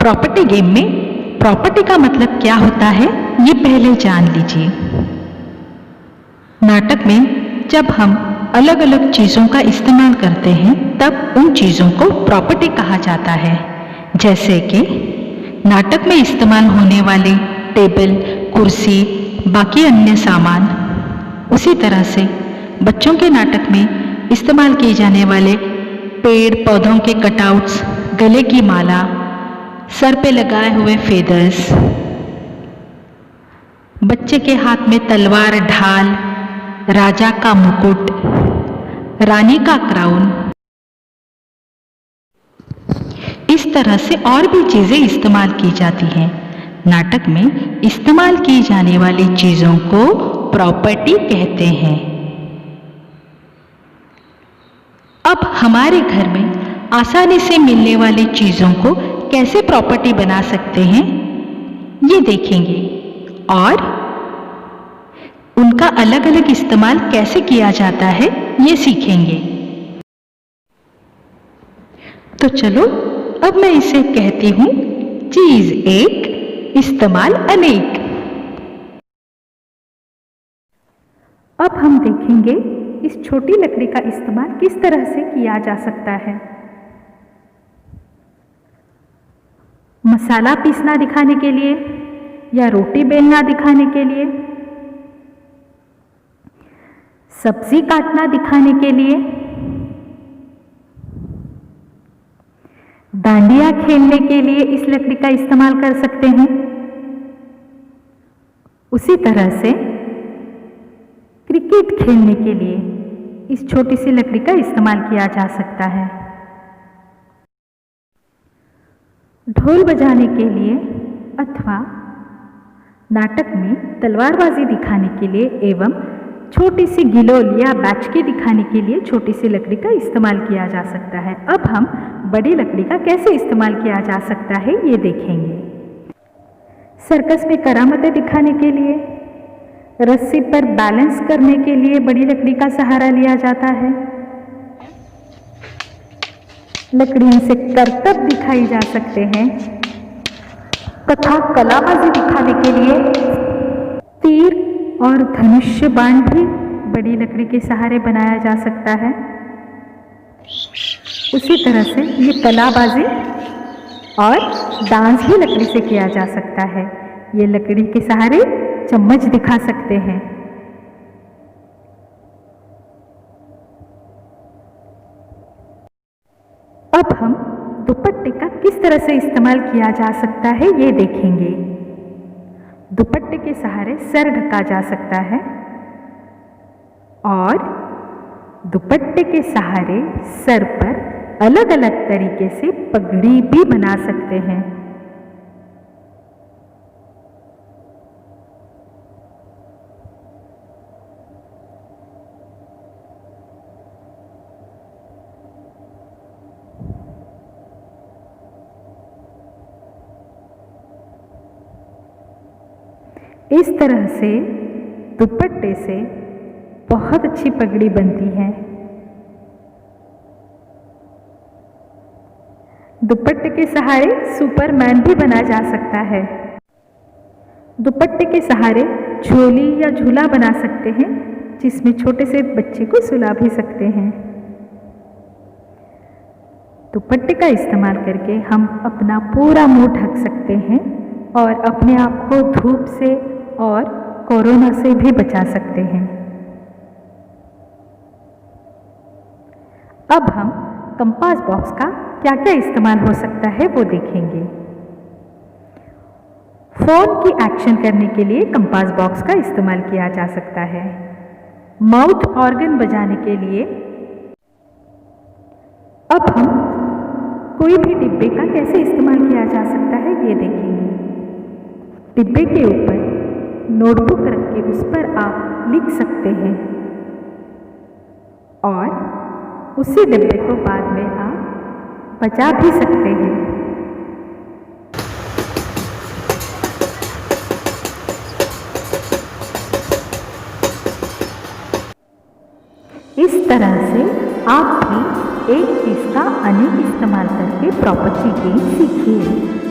Property game में property का मतलब क्या होता है ये पहले जान लीजिए। नाटक में जब हम अलग अलग चीज़ों का इस्तेमाल करते हैं तब उन चीज़ों को प्रॉपर्टी कहा जाता है। जैसे कि नाटक में इस्तेमाल होने वाले टेबल, कुर्सी, बाकी अन्य सामान। उसी तरह से बच्चों के नाटक में इस्तेमाल किए जाने वाले पेड़ पौधों के कटआउट्स, गले की माला, सर पे लगाए हुए फेदर्स, बच्चे के हाथ में तलवार, ढाल, राजा का मुकुट, रानी का क्राउन, इस तरह से और भी चीजें इस्तेमाल की जाती हैं। नाटक में इस्तेमाल की जाने वाली चीजों को प्रॉपर्टी कहते हैं। अब हमारे घर में आसानी से मिलने वाली चीजों को कैसे प्रॉपर्टी बना सकते हैं ये देखेंगे और उनका अलग अलग इस्तेमाल कैसे किया जाता है ये सीखेंगे। तो चलो अब मैं इसे कहती हूं चीज एक, इस्तेमाल अनेक। अब हम देखेंगे इस छोटी लकड़ी का इस्तेमाल किस तरह से किया जा सकता है। मसाला पीसना दिखाने के लिए या रोटी बेलना दिखाने के लिए, सब्जी काटना दिखाने के लिए, डांडिया खेलने के लिए इस लकड़ी का इस्तेमाल कर सकते हैं। उसी तरह से क्रिकेट खेलने के लिए इस छोटी सी लकड़ी का इस्तेमाल किया जा सकता है। ढोल बजाने के लिए अथवा नाटक में तलवारबाजी दिखाने के लिए एवं छोटी सी गिलोल या बैचकी दिखाने के लिए छोटी सी लकड़ी का इस्तेमाल किया जा सकता है। अब हम बड़ी लकड़ी का कैसे इस्तेमाल किया जा सकता है ये देखेंगे। सर्कस में करामतें दिखाने के लिए, रस्सी पर बैलेंस करने के लिए बड़ी लकड़ी का सहारा लिया जाता है। लकड़ियों से करतब दिखाई जा सकते हैं तथा कलाबाजी दिखाने के लिए तीर और धनुष्य बाण भी बड़ी लकड़ी के सहारे बनाया जा सकता है। उसी तरह से ये कलाबाजी और डांस भी लकड़ी से किया जा सकता है। ये लकड़ी के सहारे चम्मच दिखा सकते हैं। अब हम दुपट्टे का किस तरह से इस्तेमाल किया जा सकता है ये देखेंगे। दुपट्टे के सहारे सर ढका जा सकता है और दुपट्टे के सहारे सर पर अलग अलग तरीके से पगड़ी भी बना सकते हैं। इस तरह से दुपट्टे से बहुत अच्छी पगड़ी बनती है। दुपट्टे के सहारे सुपरमैन भी बना जा सकता है। दुपट्टे के सहारे झोली या झूला बना सकते हैं जिसमें छोटे से बच्चे को सुला भी सकते हैं। दुपट्टे का इस्तेमाल करके हम अपना पूरा मुंह ढक सकते हैं और अपने आप को धूप से और कोरोना से भी बचा सकते हैं। अब हम कंपास बॉक्स का क्या क्या इस्तेमाल हो सकता है वो देखेंगे। फोन की एक्शन करने के लिए कंपास बॉक्स का इस्तेमाल किया जा सकता है। माउथ ऑर्गन बजाने के लिए। अब हम कोई भी डिब्बे का कैसे इस्तेमाल किया जा सकता है ये देखेंगे। डिब्बे के ऊपर नोटबुक रख के उस पर आप लिख सकते हैं और उसी डिब्बे को बाद में आप बचा भी सकते हैं। इस तरह से आप भी एक चीज का अनेक इस्तेमाल करके प्रॉपर्टी गेम सीखिए।